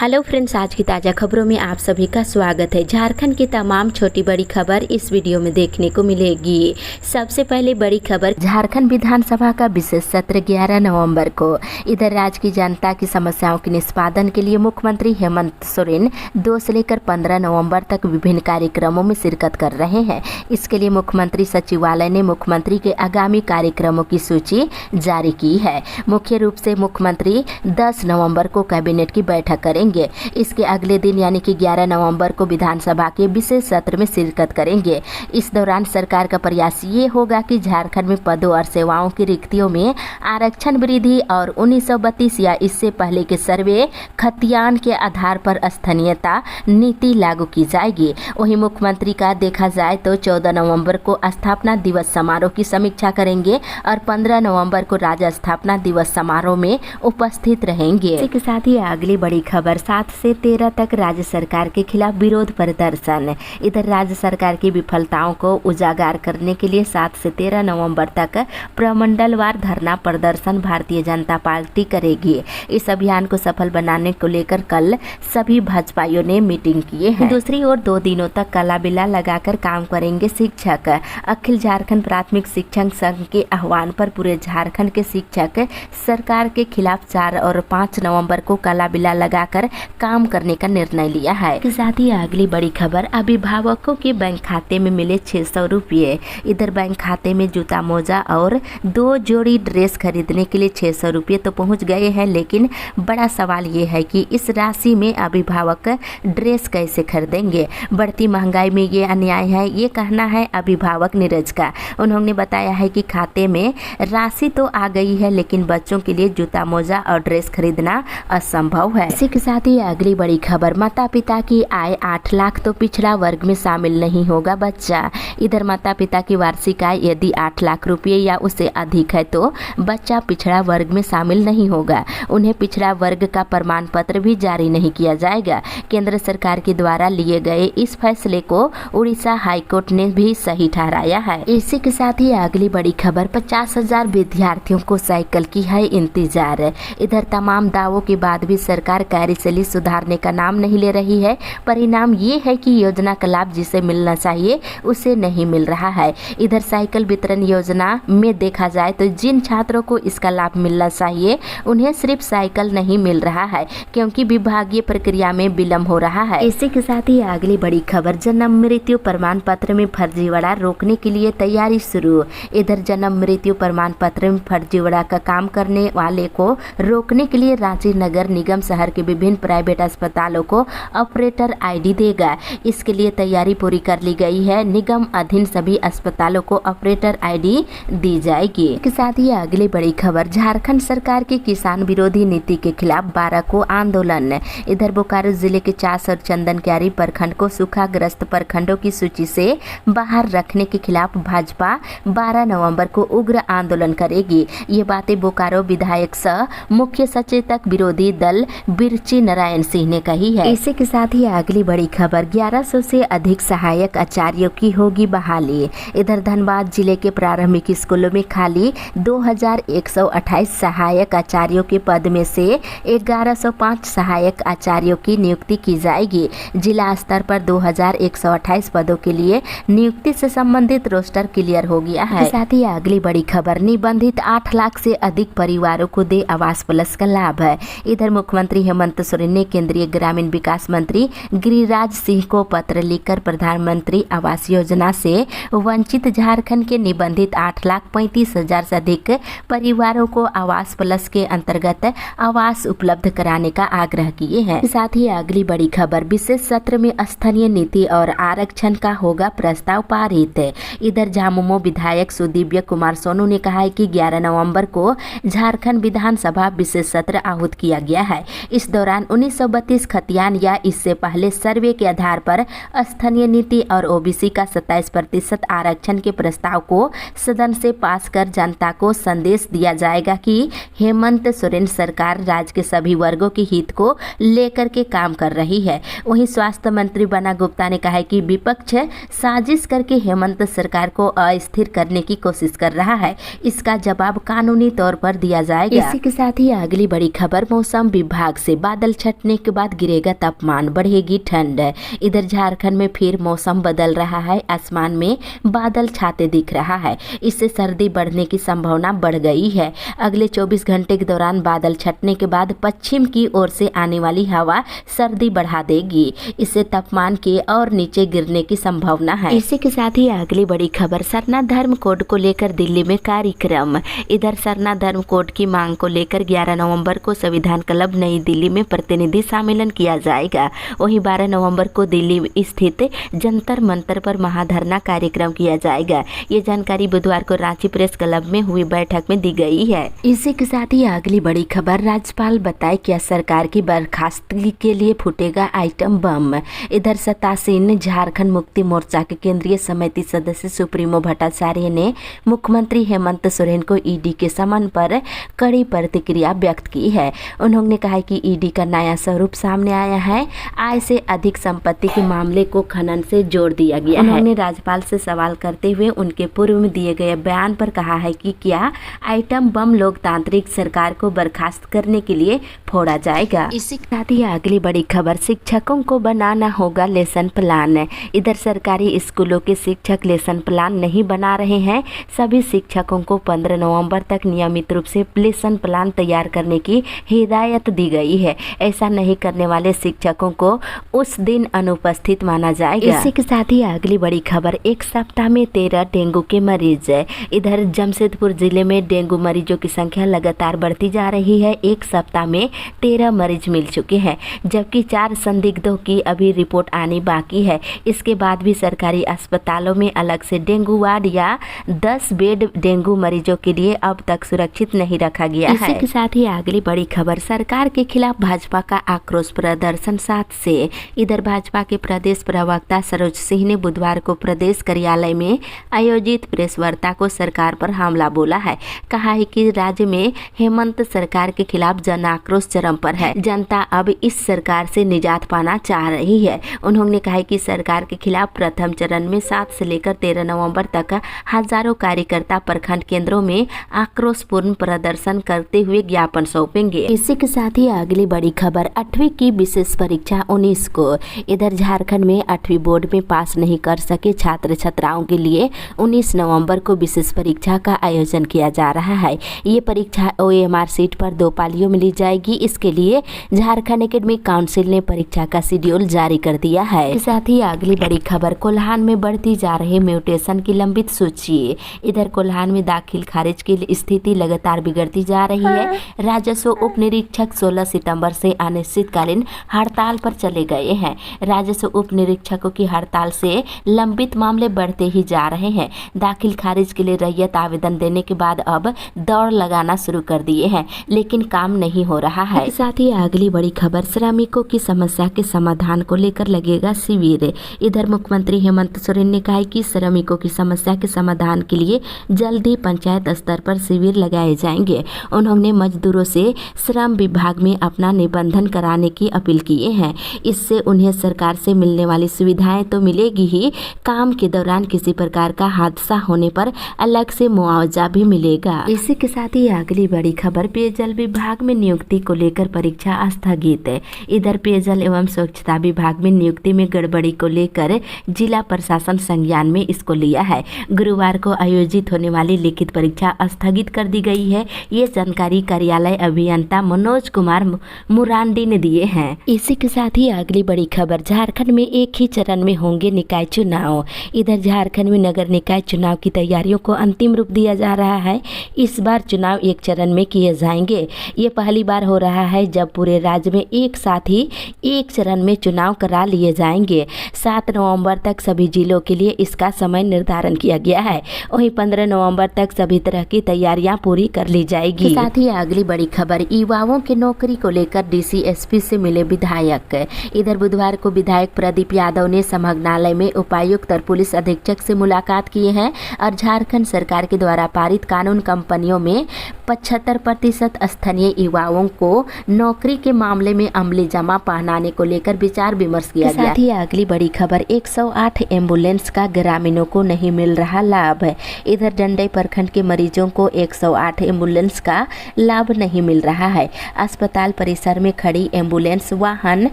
Hello friends, आज की ताज़ा खबरों में आप सभी का स्वागत है। झारखंड की तमाम छोटी बड़ी खबर इस वीडियो में देखने को मिलेगी। सबसे पहले बड़ी खबर, झारखंड विधानसभा का विशेष सत्र 11 नवंबर को। इधर राज्य की जनता की समस्याओं के निष्पादन के लिए मुख्यमंत्री हेमंत सोरेन 2 से लेकर 15 नवंबर तक विभिन्न कार्यक्रमों में शिरकत कर रहे हैं। इसके लिए मुख्यमंत्री सचिवालय ने मुख्यमंत्री के आगामी कार्यक्रमों की सूची जारी की है। मुख्य रूप से मुख्यमंत्री 10 नवंबर को कैबिनेट की बैठक करेंगे। इसके अगले दिन यानी कि 11 नवंबर को विधानसभा के विशेष सत्र में शिरकत करेंगे। इस दौरान सरकार का प्रयास ये होगा कि झारखंड में पदों और सेवाओं की रिक्तियों में आरक्षण वृद्धि और 1932 या इससे पहले के सर्वे खतियान के आधार पर स्थानीयता नीति लागू की जाएगी। वहीं मुख्यमंत्री का देखा जाए तो 14 नवंबर को स्थापना दिवस समारोह की समीक्षा करेंगे और 15 नवंबर को राज्य स्थापना दिवस समारोह में उपस्थित रहेंगे। इसी के साथ ही अगली बड़ी खबर, 7 से 13 तक राज्य सरकार के खिलाफ विरोध प्रदर्शन। इधर राज्य सरकार की विफलताओं को उजागर करने के लिए 7 से 13 नवंबर तक प्रमंडलवार धरना प्रदर्शन भारतीय जनता पार्टी करेगी। इस अभियान को सफल बनाने को लेकर कल सभी भाजपाइयों ने मीटिंग किए हैं। दूसरी ओर 2 दिनों तक काला बिल्ला लगाकर काम करेंगे शिक्षक। अखिल झारखंड प्राथमिक शिक्षक संघ के आह्वान पर पूरे झारखंड के शिक्षक सरकार के खिलाफ 4 और 5 नवंबर को काला बिल्ला लगाकर काम करने का निर्णय लिया है। इसके साथ ही अगली बड़ी खबर, अभिभावकों के बैंक खाते में मिले 600 रुपये। इधर बैंक खाते में जूता मोजा और 2 जोड़ी ड्रेस खरीदने के लिए 600 रुपये तो पहुंच गए हैं, लेकिन बड़ा सवाल ये है कि इस राशि में अभिभावक ड्रेस कैसे खरीदेंगे। बढ़ती महंगाई में ये अन्याय है, ये कहना है अभिभावक नीरज का। उन्होंने बताया है कि खाते में राशि तो आ गई है, लेकिन बच्चों के लिए जूता मोजा और ड्रेस खरीदना असंभव है। इसी के साथ ही अगली बड़ी खबर, माता पिता की आय 8 लाख तो पिछड़ा वर्ग में शामिल नहीं होगा बच्चा। इधर माता पिता की वार्षिक आय यदि 8 लाख रुपये या उससे अधिक है तो बच्चा पिछड़ा वर्ग में शामिल नहीं होगा। उन्हें पिछड़ा वर्ग का प्रमाण पत्र भी जारी नहीं किया जाएगा। केंद्र सरकार के द्वारा लिए गए इस फैसले को उड़ीसा हाईकोर्ट ने भी सही ठहराया है। इसी के साथ ही अगली बड़ी खबर, 50,000 विद्यार्थियों को साइकिल की है इंतजार। इधर तमाम दावों के बाद भी सरकार कार्यशैली सुधारने का नाम नहीं ले रही है। परिणाम ये है कि योजना का लाभ जिसे मिलना चाहिए उसे नहीं मिल रहा है। इधर साइकिल वितरण योजना में देखा जाए तो जिन छात्रों को इसका लाभ मिलना चाहिए उन्हें सिर्फ साइकिल नहीं मिल रहा है, क्योंकि विभागीय प्रक्रिया में विलम्ब हो रहा है। इसी के साथ ही अगली बड़ी खबर, जन्म मृत्यु प्रमाण पत्र में फर्जीवाड़ा रोकने के लिए तैयारी शुरू। इधर जन्म मृत्यु प्रमाण पत्र में फर्जीवाड़ा का काम करने वाले को रोकने के लिए रांची नगर निगम शहर के विभिन्न प्राइवेट अस्पतालों को ऑपरेटर आईडी देगा। इसके लिए तैयारी पूरी कर ली गई है। निगम अधीन सभी अस्पतालों को ऑपरेटर आईडी दी जाएगी। इसके साथ ही अगली बड़ी खबर, झारखंड सरकार की किसान विरोधी नीति के खिलाफ 12 को आंदोलन। इधर बोकारो जिले के चास और चंदनक्यारी प्रखंड को सूखाग्रस्त प्रखंडों की सूची से बाहर रखने के खिलाफ भाजपा 12 नवंबर को उग्र आंदोलन करेगी। ये बातें बोकारो विधायक सह मुख्य सचेतक विरोधी दल बिरची नारायण सिंह ने कही है। इसी के साथ ही अगली बड़ी खबर, 1100 से अधिक सहायक आचार्यों की होगी बहाली। इधर धनबाद जिले के प्रारंभिक स्कूलों में खाली 2128 सहायक आचार्यों के पद में से 1105 सहायक आचार्यों की नियुक्ति की जाएगी। जिला स्तर पर 2128 पदों के लिए नियुक्ति से संबंधित रोस्टर क्लियर हो गया है। साथ ही अगली बड़ी खबर, निबंधित 8 लाख से अधिक परिवारों को दे आवास प्लस का लाभ है। इधर मुख्यमंत्री हेमंत सोरेन ने केंद्रीय ग्रामीण विकास मंत्री गिरिराज सिंह को पत्र लिखकर प्रधानमंत्री आवास योजना से वंचित झारखंड के निबंधित 8,35,000 से अधिक परिवारों को आवास प्लस के अंतर्गत आवास उपलब्ध कराने का आग्रह किए हैं। साथ ही अगली बड़ी खबर, विशेष सत्र में स्थानीय नीति और आरक्षण का होगा प्रस्ताव पारित। इधर झामुमो विधायक सुदिव्य कुमार सोनू ने कहा है कि 11 नवंबर को झारखंड विधानसभा विशेष सत्र आहूत किया गया है। इस दौरान 1932 खतियान या इससे पहले सर्वे के आधार पर स्थानीय नीति और ओबीसी का 27% आरक्षण के प्रस्ताव को सदन से पास कर जनता को संदेश दिया जाएगा कि हेमंत सोरेन सरकार राज्य के सभी वर्गों के हित को लेकर के काम कर रही है। वहीं स्वास्थ्य मंत्री बन्ना गुप्ता ने कहा है कि विपक्ष साजिश करके हेमंत सरकार को अस्थिर करने की कोशिश कर रहा है, इसका जवाब कानूनी तौर पर दिया जाएगा। इसी के साथ ही अगली बड़ी खबर, मौसम विभाग से बादल बादल छटने के बाद गिरेगा तापमान, बढ़ेगी ठंड। इधर झारखंड में फिर मौसम बदल रहा है, आसमान में बादल छाते दिख रहा है। इससे सर्दी बढ़ने की संभावना बढ़ गई है। अगले 24 घंटे के दौरान बादल छटने के बाद पश्चिम की ओर से आने वाली हवा सर्दी बढ़ा देगी। इससे तापमान के और नीचे गिरने की संभावना है। इसी के साथ ही अगली बड़ी खबर, सरना धर्म कोड को लेकर दिल्ली में कार्यक्रम। इधर सरना धर्म कोड की मांग को लेकर 11 नवंबर को संविधान क्लब नई दिल्ली में प्रतिनिधि सम्मेलन किया जाएगा। वहीं 12 नवंबर को दिल्ली स्थित जंतर मंतर पर महाधरना कार्यक्रम किया जाएगा। ये जानकारी बुधवार को रांची प्रेस क्लब में हुई बैठक में दी गई है। इसी के साथ ही अगली बड़ी खबर, राज्यपाल बताए क्या सरकार की बर्खास्तगी के लिए फूटेगा आइटम बम। इधर सत्तासीन झारखंड मुक्ति मोर्चा के केंद्रीय समिति सदस्य सुप्रीमो भट्टाचार्य ने मुख्यमंत्री हेमंत सोरेन को ईडी के समन पर कड़ी प्रतिक्रिया व्यक्त की है। उन्होंने कहा कि ईडी का नया स्वरूप सामने आया है। आय से अधिक संपत्ति के मामले को खनन से जोड़ दिया गया है। उन्होंने राज्यपाल से सवाल करते हुए उनके पूर्व में दिए गए बयान पर कहा है कि क्या आइटम बम लोकतांत्रिक सरकार को बर्खास्त करने के लिए फोड़ा जाएगा। इसी के साथ ही अगली बड़ी खबर, शिक्षकों को बनाना होगा लेसन प्लान। इधर सरकारी स्कूलों के शिक्षक लेसन प्लान नहीं बना रहे हैं। सभी शिक्षकों को 15 नवंबर तक नियमित रूप से लेसन प्लान तैयार करने की हिदायत दी गई है। ऐसा नहीं करने वाले शिक्षकों को उस दिन अनुपस्थित माना जाएगा। इसी के साथ ही अगली बड़ी खबर, एक सप्ताह में 13 डेंगू के मरीज। इधर जमशेदपुर जिले में डेंगू मरीजों की संख्या लगातार बढ़ती जा रही है। एक सप्ताह में 13 मरीज मिल चुके हैं, जबकि 4 संदिग्धों की अभी रिपोर्ट आनी बाकी है। इसके बाद भी सरकारी अस्पतालों में अलग से डेंगू वार्ड या 10 बेड डेंगू मरीजों के लिए अब तक सुरक्षित नहीं रखा गया है। इसी के साथ ही अगली बड़ी खबर, सरकार के खिलाफ भाजपा का आक्रोश प्रदर्शन 7 से। इधर भाजपा के प्रदेश प्रवक्ता सरोज सिंह ने बुधवार को प्रदेश कार्यालय में आयोजित प्रेस वार्ता को सरकार पर हमला बोला है। कहा है कि राज्य में हेमंत सरकार के खिलाफ जन आक्रोश चरम पर है। जनता अब इस सरकार से निजात पाना चाह रही है। उन्होंने कहा कि सरकार के खिलाफ प्रथम चरण में 7 से लेकर 13 नवंबर तक हजारों कार्यकर्ता प्रखंड केंद्रों में आक्रोशपूर्ण प्रदर्शन करते हुए ज्ञापन सौंपेंगे। इसी के साथ ही अगली बड़ी खबर, 8वीं की विशेष परीक्षा 19 को। इधर झारखंड में 8वीं बोर्ड में पास नहीं कर सके छात्र छात्राओं के लिए 19 नवंबर को विशेष परीक्षा का आयोजन किया जा रहा है। ये परीक्षा OMR सीट पर 2 पालियों में ली जाएगी। इसके लिए झारखंड एकेडमिक काउंसिल ने परीक्षा का शेड्यूल जारी कर दिया है। इसके साथ ही अगली बड़ी खबर, कोल्हान में बढ़ती जा रही म्यूटेशन की लंबित सूची। इधर कोल्हान में दाखिल खारिज की स्थिति लगातार बिगड़ती जा रही है। राजस्व उप निरीक्षक 16 सितंबर से अनिश्चितकालीन हड़ताल पर चले गए हैं। राजस्व उप निरीक्षकों की हड़ताल से लंबित मामले बढ़ते ही जा रहे हैं। दाखिल खारिज के लिए रैयत आवेदन देने के बाद अब दौड़ लगाना शुरू कर दिए हैं, लेकिन काम नहीं हो रहा है। साथ ही अगली बड़ी खबर, श्रमिकों की समस्या के समाधान को लेकर लगेगा शिविर। इधर मुख्यमंत्री हेमंत सोरेन ने कहा कि श्रमिकों की समस्या के समाधान के लिए जल्द ही पंचायत स्तर पर शिविर लगाए जाएंगे। उन्होंने मजदूरों से श्रम विभाग में अपना निबंधन कराने की अपील किए हैं। इससे उन्हें सरकार से मिलने वाली सुविधाएं तो मिलेगी ही, काम के दौरान किसी प्रकार का हादसा होने पर अलग से मुआवजा भी मिलेगा। इसी के साथ ही अगली बड़ी खबर, पेयजल विभाग में नियुक्ति को लेकर परीक्षा स्थगित। इधर पेयजल एवं स्वच्छता विभाग में नियुक्ति में गड़बड़ी को लेकर जिला प्रशासन संज्ञान में इसको लिया है। गुरुवार को आयोजित होने वाली लिखित परीक्षा स्थगित कर दी गई है। ये जानकारी कार्यालय अभियंता मनोज कुमार मुरांडी ने दिए हैं। इसी के साथ ही अगली बड़ी खबर, झारखंड में एक ही चरण में होंगे निकाय चुनाव। इधर झारखंड में नगर निकाय चुनाव की तैयारियों को अंतिम रूप दिया जा रहा है। इस बार चुनाव एक चरण में किए जाएंगे। ये पहली बार हो रहा है जब पूरे राज्य में एक साथ ही एक चरण में चुनाव करा लिए जाएंगे। 7 नवंबर तक सभी जिलों के लिए इसका समय निर्धारण किया गया है। वहीं 15 नवंबर तक सभी तरह की तैयारियां पूरी कर ली जाएगी। साथ ही अगली बड़ी खबर, युवाओं की नौकरी को लेकर DC SP से मिले विधायक। इधर बुधवार को विधायक प्रदीप यादव ने समगनालय में उपायुक्त और पुलिस अधीक्षक से मुलाकात किए हैं और झारखंड सरकार के द्वारा पारित कानून कंपनियों में 75% स्थानीय युवाओं को नौकरी के मामले में अमली जमा पहनाने को लेकर विचार विमर्श किया गया। साथ ही अगली बड़ी खबर, 108 एम्बुलेंस का ग्रामीणों को नहीं मिल रहा लाभ। इधर डंडई प्रखंड के मरीजों को 108 एम्बुलेंस का लाभ नहीं मिल रहा है। अस्पताल परिसर परिसर में खड़ी एम्बुलेंस वाहन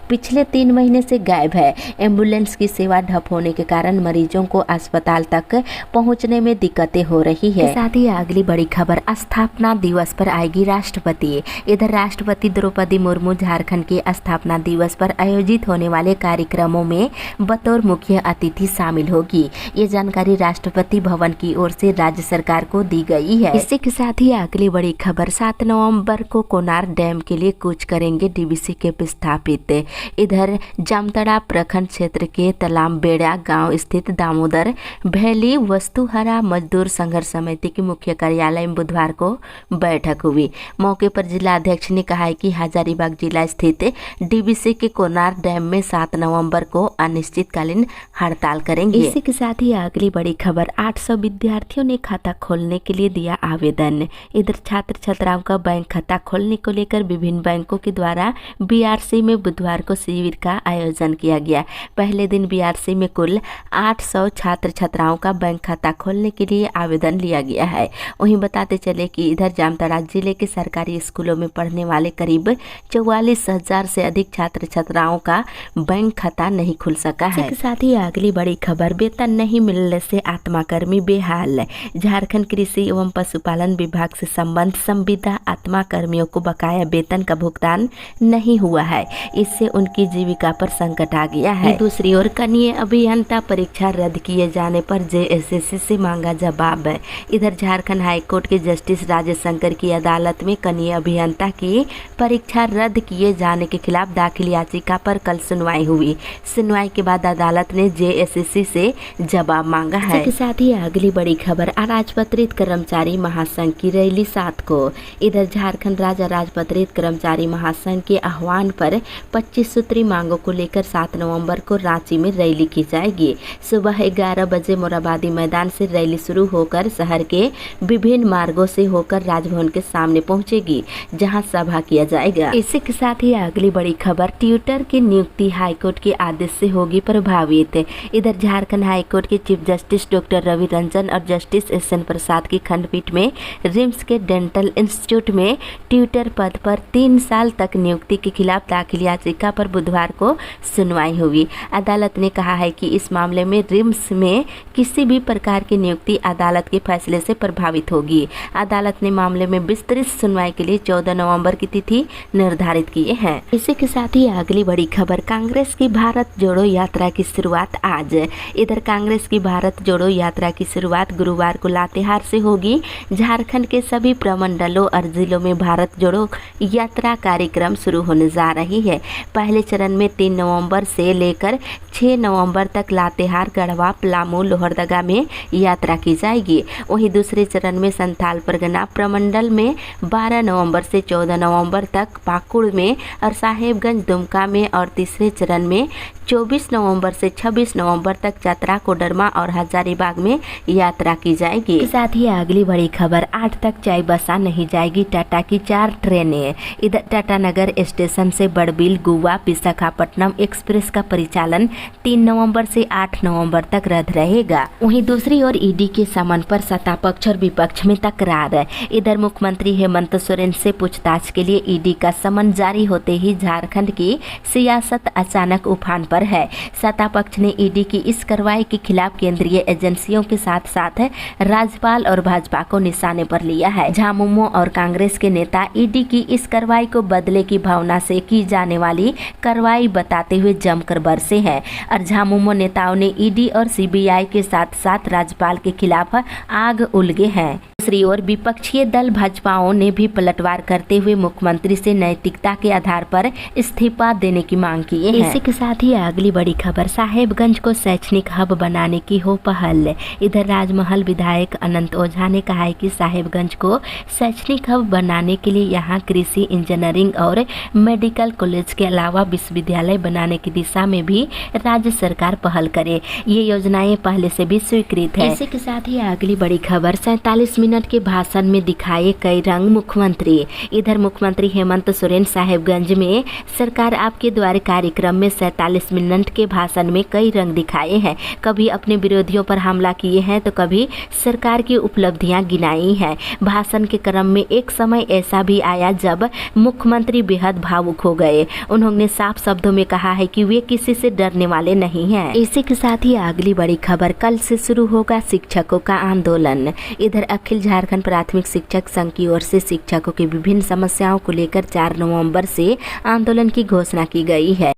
पिछले 3 महीने से गायब है। एम्बुलेंस की सेवा ठप होने के कारण मरीजों को अस्पताल तक पहुंचने में दिक्कतें हो रही है। साथ ही अगली बड़ी खबर, स्थापना दिवस पर आएगी राष्ट्रपति। इधर राष्ट्रपति द्रौपदी मुर्मू झारखंड के स्थापना दिवस पर आयोजित होने वाले कार्यक्रमों में बतौर मुख्य अतिथि शामिल होगी। ये जानकारी राष्ट्रपति भवन की ओर से राज्य सरकार को दी गई है। इसी के साथ ही अगली बड़ी खबर, 7 नवंबर को कोनार डैम के लिए कूच करेंगे डीवीसी के विस्थापित। इधर जामताड़ा प्रखंड क्षेत्र के तलामबेड़ा गांव स्थित दामोदर भैली वस्तुहरा मजदूर संघर्ष समिति के मुख्य कार्यालय में बुधवार को बैठक हुई। मौके पर जिला अध्यक्ष ने कहा है कि हजारीबाग जिला स्थित डीवीसी के कोनार डैम में 7 नवंबर को अनिश्चितकालीन हड़ताल करेंगे। इसी के साथ ही अगली बड़ी खबर, 800 विद्यार्थियों ने खाता खोलने के लिए दिया आवेदन। इधर छात्र छात्राओं का बैंक खाता खोलने को लेकर विभिन्न बैंकों के द्वारा बीआरसी में बुधवार को शिविर का आयोजन किया गया। पहले दिन बीआरसी में कुल 800 छात्र छात्राओं का बैंक खाता खोलने के लिए आवेदन लिया गया है। वहीं बताते चले कि इधर जामताड़ा जिले के सरकारी स्कूलों में पढ़ने वाले करीब 44,000 से अधिक छात्र छात्राओं का बैंक खाता नहीं खुल सका है। इसके साथ ही अगली बड़ी खबर, वेतन नहीं मिलने से आत्माकर्मी बेहाल। झारखंड कृषि एवं पशुपालन विभाग से संबंध संविदा आत्मा कर्मियों को बकाया वेतन का भुगतान नहीं हुआ है। इससे उनकी जीविका पर संकट आ गया है। दूसरी ओर कनीय अभियंता परीक्षा रद्द किए जाने पर जेएसएससी से मांगा जवाब। इधर झारखंड हाईकोर्ट के जस्टिस राजेश शंकर की अदालत में कनीय अभियंता की परीक्षा रद्द किए जाने के खिलाफ दाखिल याचिका पर कल सुनवाई हुई। सुनवाई के बाद अदालत ने जेएसएससी से जवाब मांगा है। इसके साथ ही अगली बड़ी खबर, अराजपत्रित कर्मचारी महासंघ की रैली 7 को। इधर झारखंड राज्य अराजपत्रित कर्मचारी महासंघ के आह्वान पर 25 सूत्री मांगों को लेकर 7 नवंबर को रांची में रैली की जाएगी। सुबह 11 बजे मोराबादी मैदान से रैली शुरू होकर शहर के विभिन्न मार्गों से होकर राजभवन के सामने पहुंचेगी, जहां सभा किया जाएगा। इसी के साथ ही अगली बड़ी खबर, ट्यूटर की नियुक्ति हाईकोर्ट के आदेश से होगी प्रभावित। इधर झारखंड हाईकोर्ट के chief justice doctor Ravi Ranjan और जस्टिस एसएन प्रसाद की खंडपीठ में रिम्स के डेंटल इंस्टीट्यूट में ट्यूटर पद पर 3 साल तक नियुक्ति के खिलाफ दाखिल याचिका पर बुधवार को सुनवाई हुई। अदालत ने कहा है कि इस मामले में रिम्स में किसी भी प्रकार की नियुक्ति अदालत के फैसले से प्रभावित होगी। अदालत ने मामले में विस्तृत सुनवाई के लिए 14 नवंबर की तिथि निर्धारित किए हैं। इसी के साथ ही अगली बड़ी खबर, कांग्रेस की भारत जोड़ो यात्रा की शुरुआत आज। इधर कांग्रेस की भारत जोड़ो यात्रा की शुरुआत गुरुवार को लातेहार से होगी। झारखंड के सभी प्रमंडलों और जिलों में भारत जोड़ो यात्रा कार्यक्रम शुरू होने जा रही है। पहले चरण में 3 नवंबर से लेकर 6 नवंबर तक लातेहार, गढ़वा, पलामू, लोहरदगा में यात्रा की जाएगी। वहीं दूसरे चरण में संथाल परगना प्रमंडल में 12 नवंबर से 14 नवंबर तक, पाकुड़ में और साहेबगंज, दुमका में और तीसरे चरण में 24 नवंबर से 26 नवंबर तक चतरा, कोडरमा और हजारीबाग में यात्रा की जाएगी। साथ ही अगली बड़ी खबर, 8 तक चाईबासा नहीं जाएगी टाटा की 4 ट्रेनें। इधर टाटानगर स्टेशन से बड़बिल, गोवा, विशाखापट्टनम एक्सप्रेस का परिचालन 3 नवंबर से 8 नवंबर तक रद्द रहेगा। वहीं दूसरी ओर ईडी के समन पर सत्ता पक्ष और विपक्ष में तकरार। इधर मुख्यमंत्री हेमंत सोरेन से पूछताछ के लिए ईडी का समन जारी होते ही झारखंड की सियासत अचानक उफान पर है। सत्ता पक्ष ने ईडी की इस कार्रवाई के खिलाफ केंद्रीय एजेंसियों के साथ साथ राज्यपाल और भाजपा को निशाने पर लिया है। झामुमो और कांग्रेस के नेता ईडी की इस कार्रवाई को बदले की भावना से की जाने वाली कार्रवाई बताते हुए जमकर बरसे हैं और झामुमो नेताओं ने ईडी और सीबीआई के साथ साथ राज्यपाल के खिलाफ आग उलगे हैं। दूसरी ओर विपक्षी दल भाजपाओं ने भी पलटवार करते हुए मुख्यमंत्री से नैतिकता के आधार पर इस्तीफा देने की मांग की है। इसी के साथ ही अगली बड़ी खबर, साहेबगंज को शैक्षणिक हब बनाने की हो पहल। इधर राजमहल विधायक अनंत ओझा ने कहा है कि साहेबगंज को शैक्षणिक हब बनाने के लिए यहाँ कृषि, इंजीनियरिंग और मेडिकल कॉलेज के अलावा विश्वविद्यालय बनाने की दिशा में भी राज्य सरकार पहल करे। ये योजनाएं पहले से भी स्वीकृत है। इसी के साथ ही अगली बड़ी खबर, 47 मिनट मिनट के भाषण में दिखाए कई रंग मुख्यमंत्री। इधर मुख्यमंत्री हेमंत सोरेन साहेबगंज में सरकार आपके द्वार कार्यक्रम में 47 मिनट के भाषण में कई रंग दिखाए हैं। कभी अपने विरोधियों पर हमला किए हैं तो कभी सरकार की उपलब्धियां गिनाई हैं। भाषण के क्रम में एक समय ऐसा भी आया जब मुख्यमंत्री बेहद भावुक हो गए। उन्होंने साफ शब्दों में कहा है कि वे किसी से डरने वाले नहीं हैं। इसी के साथ ही अगली बड़ी खबर, कल से शुरू होगा शिक्षकों का आंदोलन। इधर अखिल झारखंड प्राथमिक शिक्षक संघ की ओर से शिक्षकों की विभिन्न समस्याओं को लेकर 4 नवंबर से आंदोलन की घोषणा की गई है।